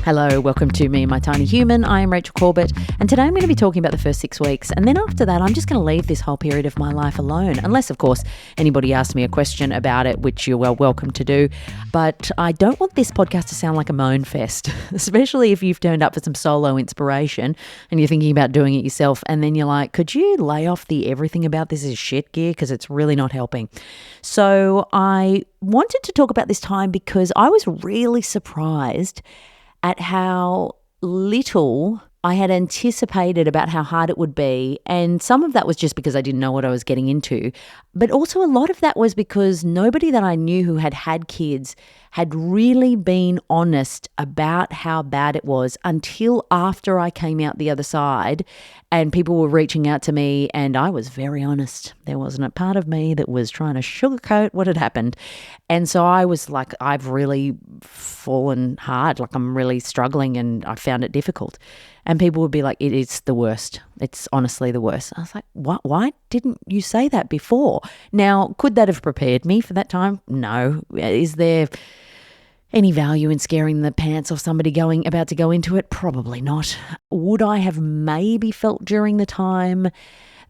Hello, welcome to Me, My Tiny Human. I am Rachel Corbett, and today I'm going to be talking about the first 6 weeks, and then after that I'm just going to leave this whole period of my life alone, unless, of course, anybody asks me a question about it, which you're well welcome to do. But I don't want this podcast to sound like a moan fest, especially if you've turned up for some solo inspiration and you're thinking about doing it yourself, and then you're like, could you lay off the everything about this is shit gear, because it's really not helping. So I wanted to talk about this time because I was really surprised at how little I had anticipated about how hard it would be. And some of that was just because I didn't know what I was getting into. But also a lot of that was because nobody that I knew who had had kids had really been honest about how bad it was until after I came out the other side and people were reaching out to me and I was very honest. There wasn't a part of me that was trying to sugarcoat what had happened. And so I was like, I've really fallen hard, like I'm really struggling and I found it difficult. And people would be like, it is the worst. It's honestly the worst. I was like, what? Why didn't you say that before? Now, could that have prepared me for that time? No. Is there any value in scaring the pants off somebody about to go into it? Probably not. Would I have maybe felt during the time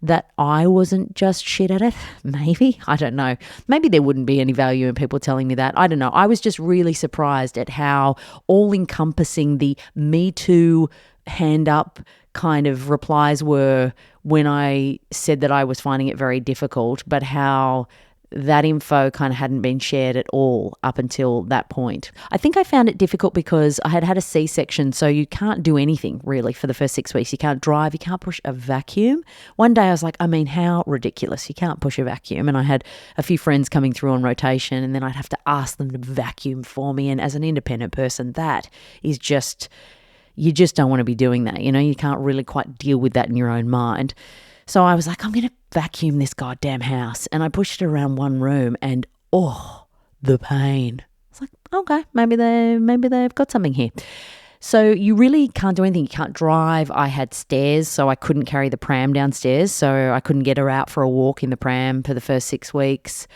that I wasn't just shit at it? Maybe. I don't know. Maybe there wouldn't be any value in people telling me that. I don't know. I was just really surprised at how all-encompassing the Me Too hand up kind of replies were when I said that I was finding it very difficult, but how that info kind of hadn't been shared at all up until that point. I think I found it difficult because I had had a C-section, so you can't do anything really for the first 6 weeks. You can't drive, you can't push a vacuum. One day I was like, how ridiculous. You can't push a vacuum. And I had a few friends coming through on rotation and then I'd have to ask them to vacuum for me. And as an independent person, that is just, you just don't want to be doing that. You know, you can't really quite deal with that in your own mind. So I was like, I'm going to vacuum this goddamn house. And I pushed it around one room and, the pain. It's like, okay, maybe they've got something here. So you really can't do anything. You can't drive. I had stairs, so I couldn't carry the pram downstairs. So I couldn't get her out for a walk in the pram for the first 6 weeks.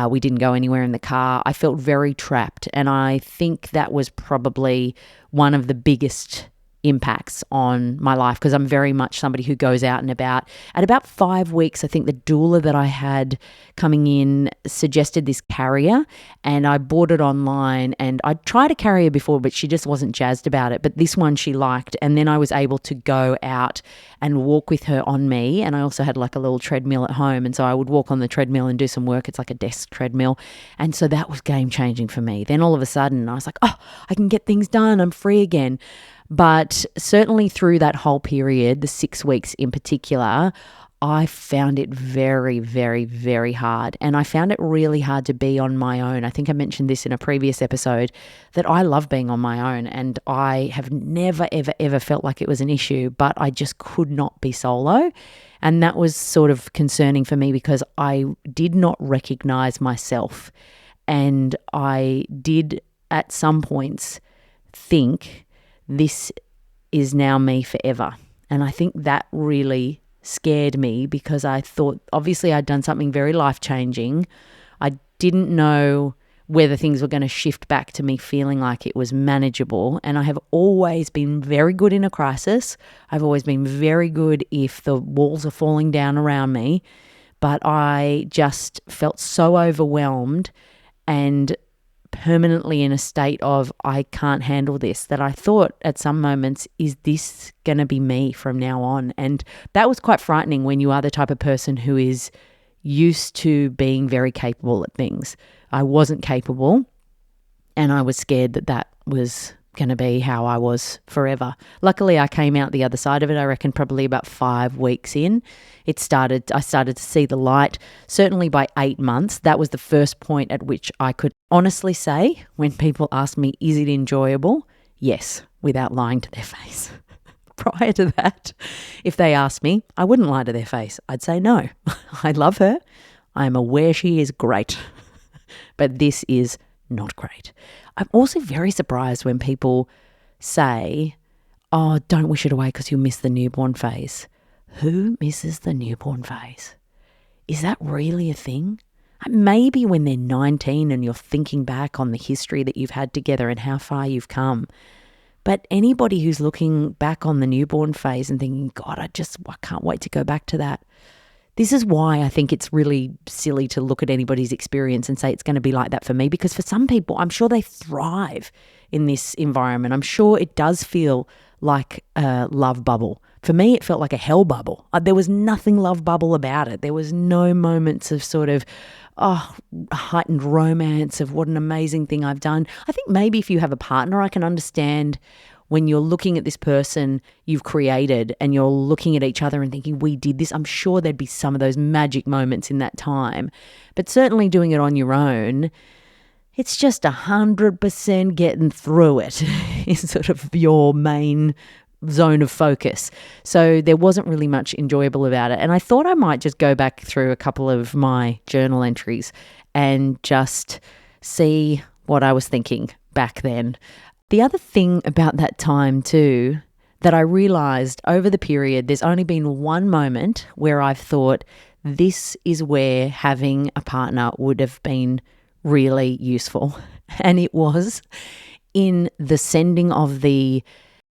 We didn't go anywhere in the car. I felt very trapped. And I think that was probably one of the biggest impacts on my life because I'm very much somebody who goes out and about. At about 5 weeks, I think the doula that I had coming in suggested this carrier and I bought it online and I'd tried a carrier before, but she just wasn't jazzed about it. But this one she liked. And then I was able to go out and walk with her on me. And I also had like a little treadmill at home. And so I would walk on the treadmill and do some work. It's like a desk treadmill. And so that was game changing for me. Then all of a sudden I was like, I can get things done. I'm free again. But certainly through that whole period, the 6 weeks in particular, I found it very, very, very hard. And I found it really hard to be on my own. I think I mentioned this in a previous episode that I love being on my own and I have never, ever, ever felt like it was an issue, but I just could not be solo. And that was sort of concerning for me because I did not recognize myself. And I did at some points think this is now me forever. And I think that really scared me because I thought, obviously I'd done something very life-changing. I didn't know whether things were going to shift back to me feeling like it was manageable. And I have always been very good in a crisis. I've always been very good if the walls are falling down around me. But I just felt so overwhelmed and permanently in a state of I can't handle this that I thought at some moments, is this going to be me from now on? And that was quite frightening when you are the type of person who is used to being very capable at things. I wasn't capable and I was scared that that was going to be how I was forever. Luckily, I came out the other side of it, I reckon probably about 5 weeks in. I started to see the light. Certainly by 8 months, that was the first point at which I could honestly say, when people ask me, is it enjoyable? Yes, without lying to their face. Prior to that, if they asked me, I wouldn't lie to their face. I'd say no. I love her. I am aware she is great. But this is not great. I'm also very surprised when people say, oh, don't wish it away because you'll miss the newborn phase. Who misses the newborn phase? Is that really a thing? Maybe when they're 19 and you're thinking back on the history that you've had together and how far you've come. But anybody who's looking back on the newborn phase and thinking, God, I can't wait to go back to that. This is why I think it's really silly to look at anybody's experience and say it's going to be like that for me, because for some people, I'm sure they thrive in this environment. I'm sure it does feel like a love bubble. For me, it felt like a hell bubble. There was nothing love bubble about it. There was no moments of sort of, heightened romance of what an amazing thing I've done. I think maybe if you have a partner, I can understand when you're looking at this person you've created and you're looking at each other and thinking, we did this. I'm sure there'd be some of those magic moments in that time. But certainly doing it on your own, it's just 100% getting through it is sort of your main zone of focus. So there wasn't really much enjoyable about it. And I thought I might just go back through a couple of my journal entries and just see what I was thinking back then. The other thing about that time too, that I realised over the period, there's only been one moment where I've thought this is where having a partner would have been really useful. And it was in the sending of the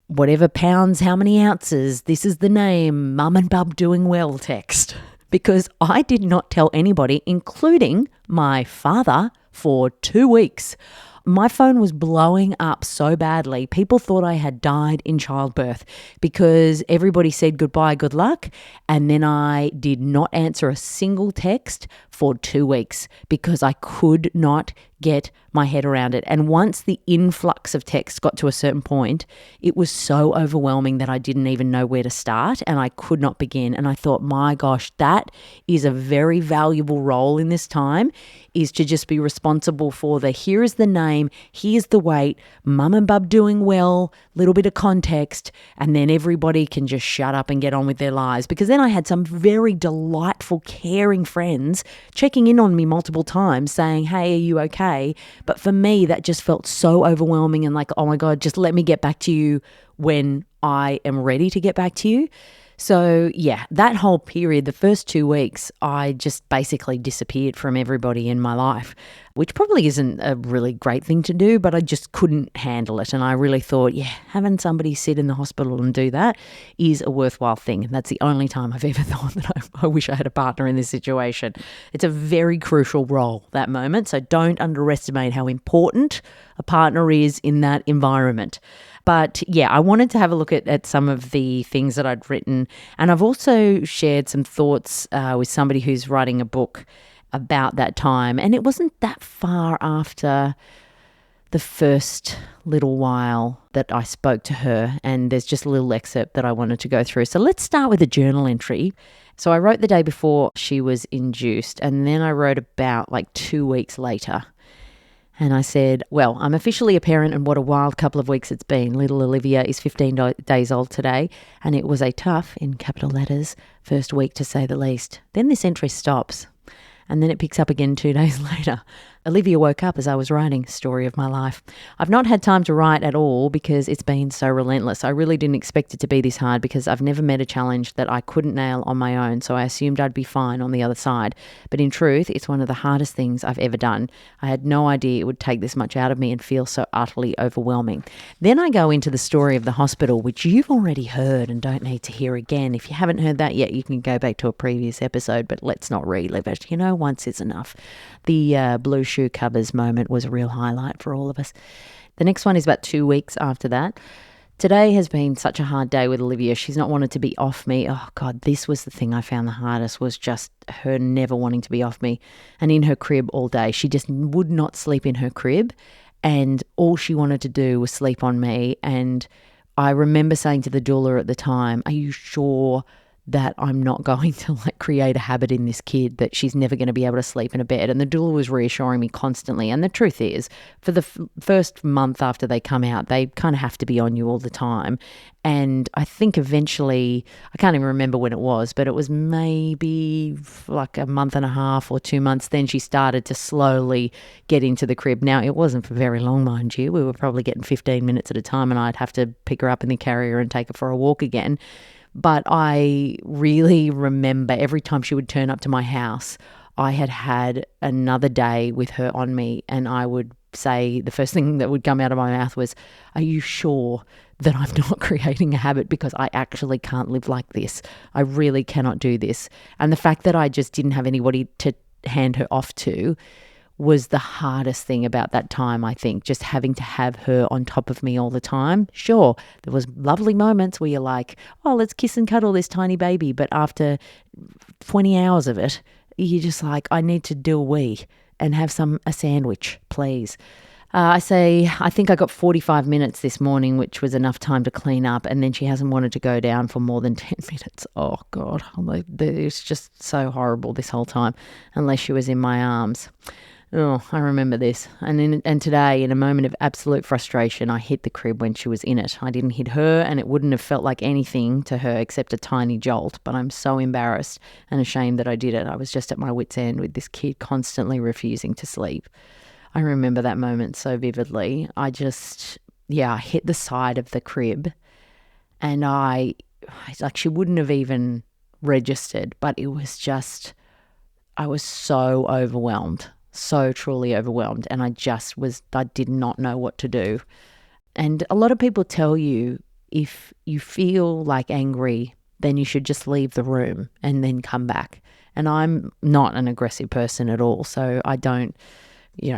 whatever pounds, how many ounces, this is the name, mum and bub doing well text. Because I did not tell anybody, including my father, for 2 weeks. My phone was blowing up so badly. People thought I had died in childbirth because everybody said goodbye, good luck. And then I did not answer a single text for 2 weeks because I could not get my head around it. And once the influx of text got to a certain point, it was so overwhelming that I didn't even know where to start and I could not begin. And I thought, my gosh, that is a very valuable role in this time, is to just be responsible for here is the name, here's the weight, mum and bub doing well, little bit of context, and then everybody can just shut up and get on with their lives. Because then I had some very delightful, caring friends checking in on me multiple times saying, hey, are you okay? But for me, that just felt so overwhelming and like, oh my God, just let me get back to you when I am ready to get back to you. So yeah, that whole period, the first 2 weeks, I just basically disappeared from everybody in my life, which probably isn't a really great thing to do, but I just couldn't handle it. And I really thought, yeah, having somebody sit in the hospital and do that is a worthwhile thing. And that's the only time I've ever thought that I wish I had a partner in this situation. It's a very crucial role, that moment. So don't underestimate how important a partner is in that environment. But yeah, I wanted to have a look at some of the things that I'd written. And I've also shared some thoughts with somebody who's writing a book about that time. And it wasn't that far after the first little while that I spoke to her. And there's just a little excerpt that I wanted to go through. So let's start with a journal entry. So I wrote the day before she was induced. And then I wrote about like 2 weeks later. And I said, well, I'm officially a parent and what a wild couple of weeks it's been. Little Olivia is 15 days old today and it was a tough, in capital letters, first week to say the least. Then this entry stops and then it picks up again 2 days later. Olivia woke up as I was writing Story of My Life. I've not had time to write at all because it's been so relentless. I really didn't expect it to be this hard because I've never met a challenge that I couldn't nail on my own, so I assumed I'd be fine on the other side. But in truth, it's one of the hardest things I've ever done. I had no idea it would take this much out of me and feel so utterly overwhelming. Then I go into the story of the hospital, which you've already heard and don't need to hear again. If you haven't heard that yet, you can go back to a previous episode, but let's not relive it. Once is enough. The blue shoe covers moment was a real highlight for all of us. The next one is about 2 weeks after that. Today has been such a hard day with Olivia. She's not wanted to be off me. Oh God, this was the thing I found the hardest, was just her never wanting to be off me and in her crib all day. She just would not sleep in her crib and all she wanted to do was sleep on me. And I remember saying to the doula at the time, are you sure that I'm not going to create a habit in this kid that she's never going to be able to sleep in a bed? And the doula was reassuring me constantly. And the truth is, for the first month after they come out, they kind of have to be on you all the time. And I think eventually, I can't even remember when it was, but it was maybe like a month and a half or 2 months. Then she started to slowly get into the crib. Now, it wasn't for very long, mind you. We were probably getting 15 minutes at a time and I'd have to pick her up in the carrier and take her for a walk again. But I really remember every time she would turn up to my house, I had another day with her on me and I would say the first thing that would come out of my mouth was, are you sure that I'm not creating a habit? Because I actually can't live like this. I really cannot do this. And the fact that I just didn't have anybody to hand her off to was the hardest thing about that time, I think, just having to have her on top of me all the time. Sure, there was lovely moments where you're like, oh, let's kiss and cuddle this tiny baby. But after 20 hours of it, you're just like, I need to do a wee and have a sandwich, please. I think I got 45 minutes this morning, which was enough time to clean up, and then she hasn't wanted to go down for more than 10 minutes. Oh, God. It's just so horrible this whole time, unless she was in my arms. Oh, I remember this. And today, in a moment of absolute frustration, I hit the crib when she was in it. I didn't hit her, and it wouldn't have felt like anything to her except a tiny jolt, but I'm so embarrassed and ashamed that I did it. I was just at my wit's end with this kid constantly refusing to sleep. I remember that moment so vividly. I hit the side of the crib, and she wouldn't have even registered, but it was just, I was so overwhelmed. So truly overwhelmed, and I did not know what to do. And a lot of people tell you if you feel like angry, then you should just leave the room and then come back. And I'm not an aggressive person at all, so I don't,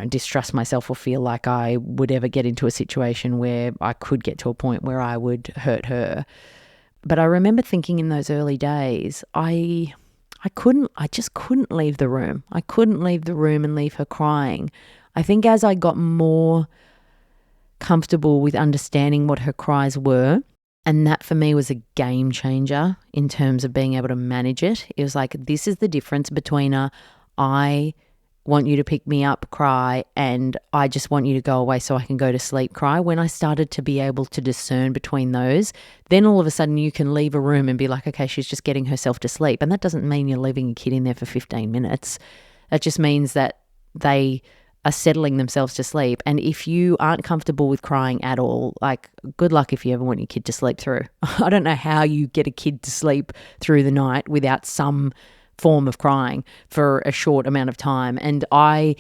distrust myself or feel like I would ever get into a situation where I could get to a point where I would hurt her. But I remember thinking in those early days, I just couldn't leave the room. I couldn't leave the room and leave her crying. I think as I got more comfortable with understanding what her cries were, and that for me was a game changer in terms of being able to manage it. It was like, this is the difference between I want you to pick me up cry and I just want you to go away so I can go to sleep cry. When I started to be able to discern between those, then all of a sudden you can leave a room and be like, okay, she's just getting herself to sleep. And that doesn't mean you're leaving a kid in there for 15 minutes. That just means that they are settling themselves to sleep. And if you aren't comfortable with crying at all, like, good luck if you ever want your kid to sleep through. I don't know how you get a kid to sleep through the night without some form of crying for a short amount of time. And I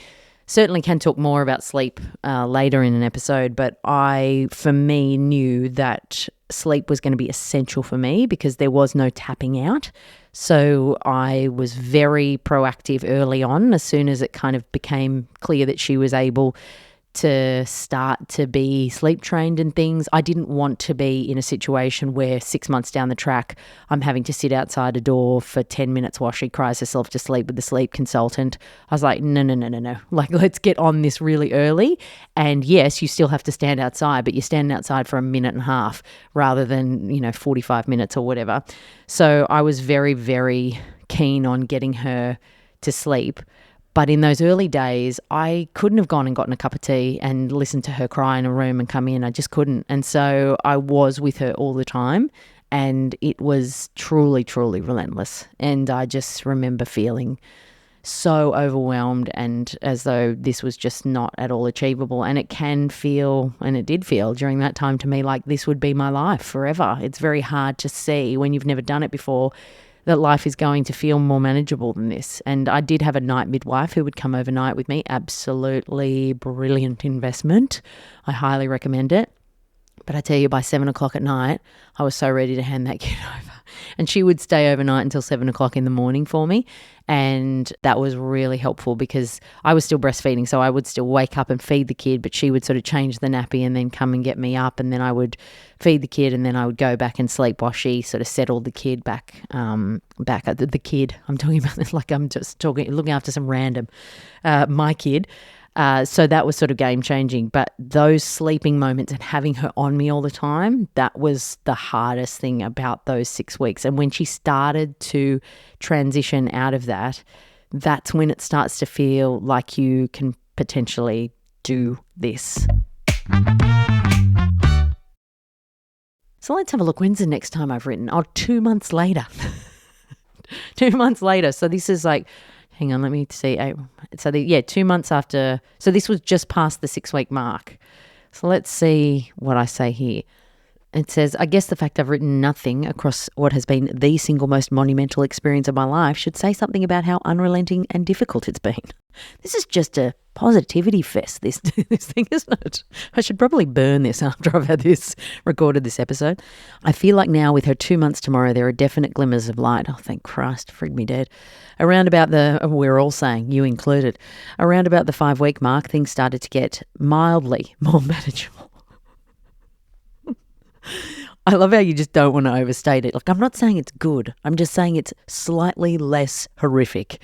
certainly can talk more about sleep later in an episode, but I, for me, knew that sleep was going to be essential for me because there was no tapping out. So I was very proactive early on. As soon as it kind of became clear that she was able to start to be sleep trained and things, I didn't want to be in a situation where 6 months down the track, I'm having to sit outside a door for 10 minutes while she cries herself to sleep with the sleep consultant. I was like, no. Like, let's get on this really early. And yes, you still have to stand outside, but you're standing outside for a minute and a half rather than, 45 minutes or whatever. So I was very, very keen on getting her to sleep. But in those early days, I couldn't have gone and gotten a cup of tea and listened to her cry in a room and come in. I just couldn't. And so I was with her all the time, and it was truly, truly relentless. And I just remember feeling so overwhelmed and as though this was just not at all achievable. And it can feel, and it did feel during that time to me, like this would be my life forever. It's very hard to see when you've never done it before that life is going to feel more manageable than this. And I did have a night midwife who would come overnight with me. Absolutely brilliant investment. I highly recommend it. But I tell you, by 7 o'clock at night, I was so ready to hand that kid over. And she would stay overnight until 7 o'clock in the morning for me. And that was really helpful because I was still breastfeeding. So I would still wake up and feed the kid, but she would sort of change the nappy and then come and get me up. And then I would feed the kid and then I would go back and sleep while she sort of settled the kid back at the kid. I'm talking about this like I'm just looking after some random, my kid. So that was sort of game changing. But those sleeping moments and having her on me all the time, that was the hardest thing about those 6 weeks. And when she started to transition out of that, that's when it starts to feel like you can potentially do this. So let's have a look. When's the next time I've written? 2 months later. 2 months later. So this is like, hang on, let me see. 2 months after. So this was just past the 6 week mark. So let's see what I say here. It says, I guess the fact I've written nothing across what has been the single most monumental experience of my life should say something about how unrelenting and difficult it's been. This is just a positivity fest, this thing, isn't it? I should probably burn this after I've had recorded this episode. I feel like now with her 2 months tomorrow, there are definite glimmers of light. Oh, thank Christ, frig me dead. Around about we're all saying, you included, around about the 5-week mark, things started to get mildly more manageable. I love how you just don't want to overstate it. Like, I'm not saying it's good. I'm just saying it's slightly less horrific.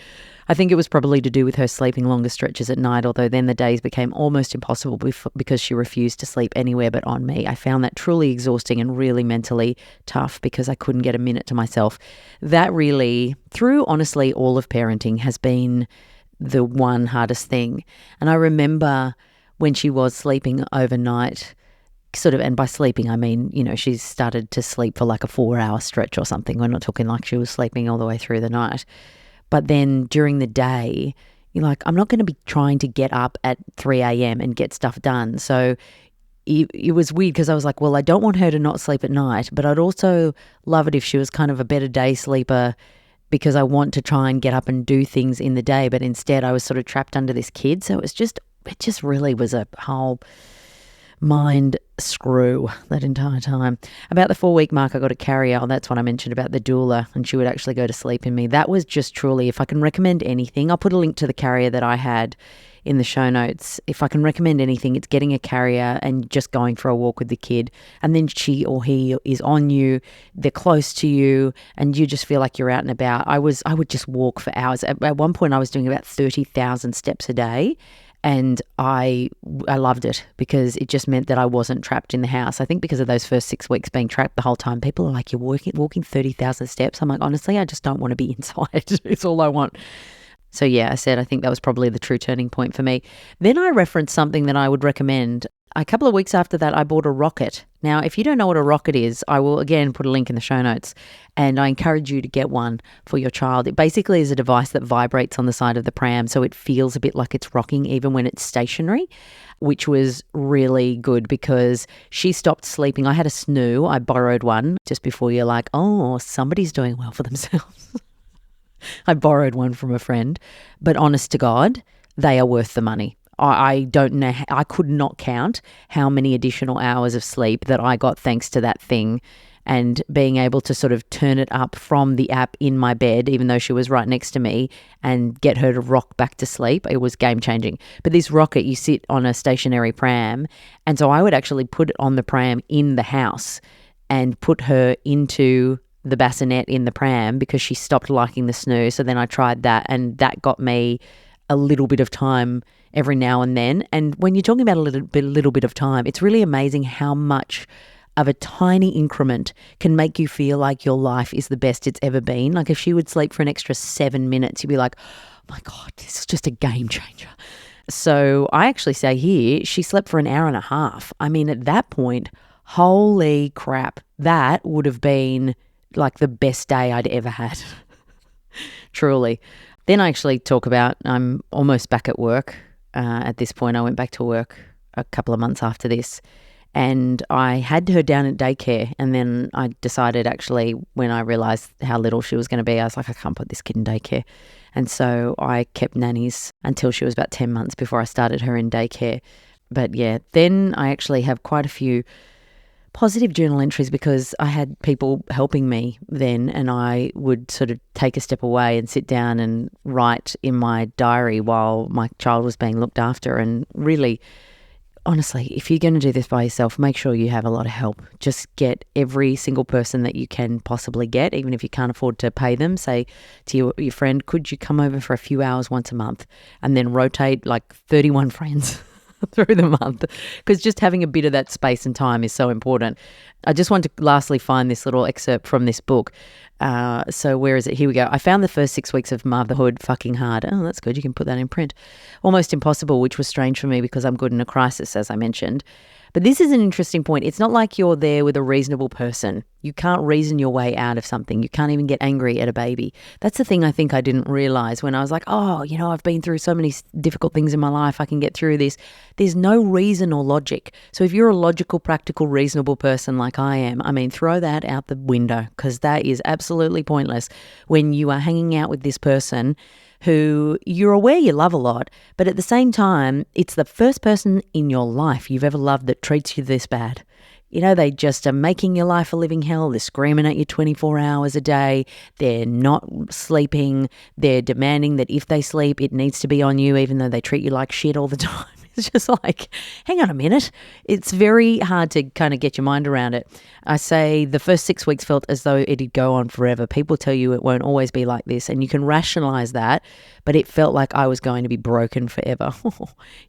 I think it was probably to do with her sleeping longer stretches at night, although then the days became almost impossible because she refused to sleep anywhere but on me. I found that truly exhausting and really mentally tough because I couldn't get a minute to myself. That really, through honestly all of parenting, has been the one hardest thing. And I remember when she was sleeping overnight, and by sleeping, I mean, she started to sleep for like a 4-hour stretch or something. We're not talking like she was sleeping all the way through the night. But then during the day, you're like, I'm not going to be trying to get up at 3 a.m. and get stuff done. So it was weird because I was like, well, I don't want her to not sleep at night, but I'd also love it if she was kind of a better day sleeper because I want to try and get up and do things in the day. But instead I was sort of trapped under this kid. So it just really was a whole mind screw that entire time. About the 4-week mark, I got a carrier. Oh, that's what I mentioned about the doula, and she would actually go to sleep in me. That was just truly, if I can recommend anything, I'll put a link to the carrier that I had in the show notes. If I can recommend anything, it's getting a carrier and just going for a walk with the kid, and then she or he is on you, they're close to you, and you just feel like you're out and about. I would just walk for hours. At one point I was doing about 30,000 steps a day. And I loved it because it just meant that I wasn't trapped in the house. I think because of those first 6 weeks being trapped the whole time, people are like, you're walking 30,000 steps. I'm like, honestly, I just don't want to be inside. It's all I want. So yeah, I said I think that was probably the true turning point for me. Then I referenced something that I would recommend. A couple of weeks after that, I bought a rocket. Now, if you don't know what a rocket is, I will again put a link in the show notes, and I encourage you to get one for your child. It basically is a device that vibrates on the side of the pram, so it feels a bit like it's rocking even when it's stationary, which was really good because she stopped sleeping. I had a snoo. I borrowed one just before you're like, oh, somebody's doing well for themselves. I borrowed one from a friend, but honest to God, they are worth the money. I don't know. I could not count how many additional hours of sleep that I got thanks to that thing, and being able to sort of turn it up from the app in my bed, even though she was right next to me, and get her to rock back to sleep. It was game changing. But this rocket, you sit on a stationary pram. And so I would actually put it on the pram in the house and put her into the bassinet in the pram because she stopped liking the snooze. So then I tried that, and that got me a little bit of time every now and then. And when you're talking about a little bit of time, it's really amazing how much of a tiny increment can make you feel like your life is the best it's ever been. Like if she would sleep for an extra 7 minutes, you'd be like, oh my God, this is just a game changer. So I actually say here, she slept for an hour and a half. I mean, at that point, holy crap, that would have been like the best day I'd ever had. Truly. Then I actually talk about I'm almost back at work. At this point, I went back to work a couple of months after this, and I had her down at daycare. And then I decided, actually, when I realised how little she was going to be, I was like, I can't put this kid in daycare. And so I kept nannies until she was about 10 months before I started her in daycare. But yeah, then I actually have quite a few positive journal entries because I had people helping me then, and I would sort of take a step away and sit down and write in my diary while my child was being looked after. And really, honestly, if you're going to do this by yourself, make sure you have a lot of help. Just get every single person that you can possibly get, even if you can't afford to pay them. Say to your friend, could you come over for a few hours once a month, and then rotate like 31 friends through the month, because just having a bit of that space and time is so important. I just want to lastly find this little excerpt from this book. So where is it? Here we go. I found the first 6 weeks of motherhood fucking hard. Oh, that's good. You can put that in print. Almost impossible, which was strange for me because I'm good in a crisis, as I mentioned. But this is an interesting point. It's not like you're there with a reasonable person. You can't reason your way out of something. You can't even get angry at a baby. That's the thing I think I didn't realize when I was like, oh, I've been through so many difficult things in my life. I can get through this. There's no reason or logic. So if you're a logical, practical, reasonable person like I am, throw that out the window, because that is absolutely pointless when you are hanging out with this person who you're aware you love a lot, but at the same time, it's the first person in your life you've ever loved that treats you this bad. They just are making your life a living hell. They're screaming at you 24 hours a day. They're not sleeping. They're demanding that if they sleep, it needs to be on you, even though they treat you like shit all the time. It's just like, hang on a minute. It's very hard to kind of get your mind around it. I say the first 6 weeks felt as though it'd go on forever. People tell you it won't always be like this, and you can rationalize that, but it felt like I was going to be broken forever.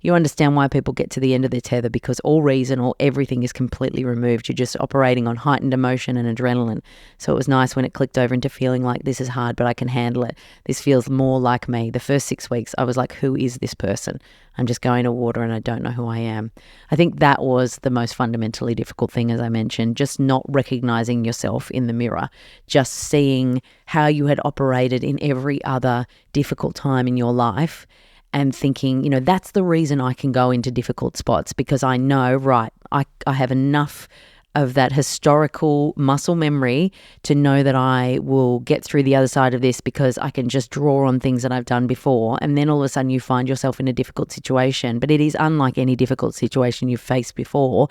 You understand why people get to the end of their tether, because all reason or everything is completely removed. You're just operating on heightened emotion and adrenaline. So it was nice when it clicked over into feeling like this is hard, but I can handle it. This feels more like me. The first 6 weeks, I was like, who is this person? I'm just going to water and I don't know who I am. I think that was the most fundamentally difficult thing, as I mentioned, just not recognizing yourself in the mirror, just seeing how you had operated in every other difficult time in your life and thinking, that's the reason I can go into difficult spots, because I know, right, I have enough of that historical muscle memory to know that I will get through the other side of this, because I can just draw on things that I've done before. And then all of a sudden you find yourself in a difficult situation, but it is unlike any difficult situation you've faced before.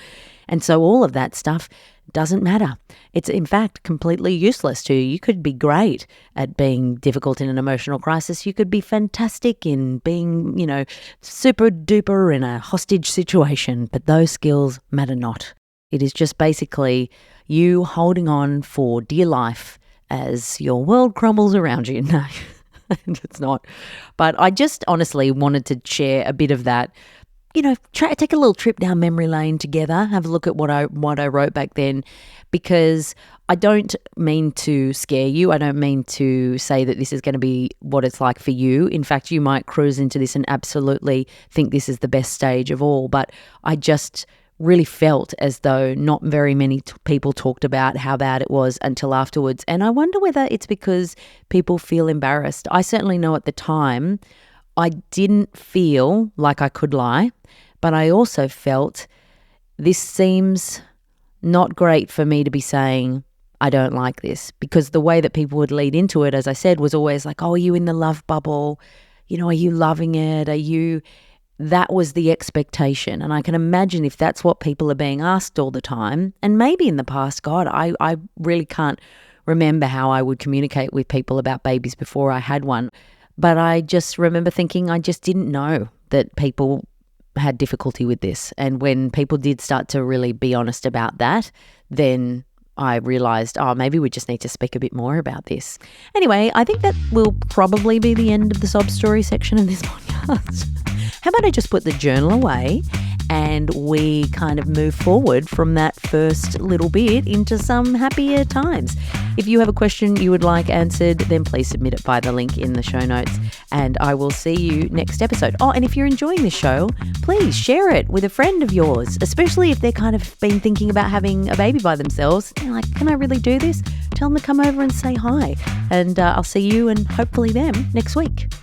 And so all of that stuff doesn't matter. It's in fact completely useless to you. You could be great at being difficult in an emotional crisis. You could be fantastic in being, super duper in a hostage situation, but those skills matter not. It is just basically you holding on for dear life as your world crumbles around you. No, it's not. But I just honestly wanted to share a bit of that. Take a little trip down memory lane together. Have a look at what I wrote back then, because I don't mean to scare you. I don't mean to say that this is going to be what it's like for you. In fact, you might cruise into this and absolutely think this is the best stage of all. But I just really felt as though not very many people talked about how bad it was until afterwards. And I wonder whether it's because people feel embarrassed. I certainly know at the time I didn't feel like I could lie, but I also felt this seems not great for me to be saying I don't like this, because the way that people would lead into it, as I said, was always like, oh, are you in the love bubble? Are you loving it? That was the expectation. And I can imagine if that's what people are being asked all the time, and maybe in the past, God, I really can't remember how I would communicate with people about babies before I had one. But I just remember thinking I just didn't know that people had difficulty with this. And when people did start to really be honest about that, then I realised, maybe we just need to speak a bit more about this. Anyway, I think that will probably be the end of the sob story section of this podcast. How about I just put the journal away and we kind of move forward from that first little bit into some happier times. If you have a question you would like answered, then please submit it via the link in the show notes, and I will see you next episode. And if you're enjoying this show, please share it with a friend of yours, especially if they're kind of been thinking about having a baby by themselves. They're like, can I really do this? Tell them to come over and say hi, and I'll see you and hopefully them next week.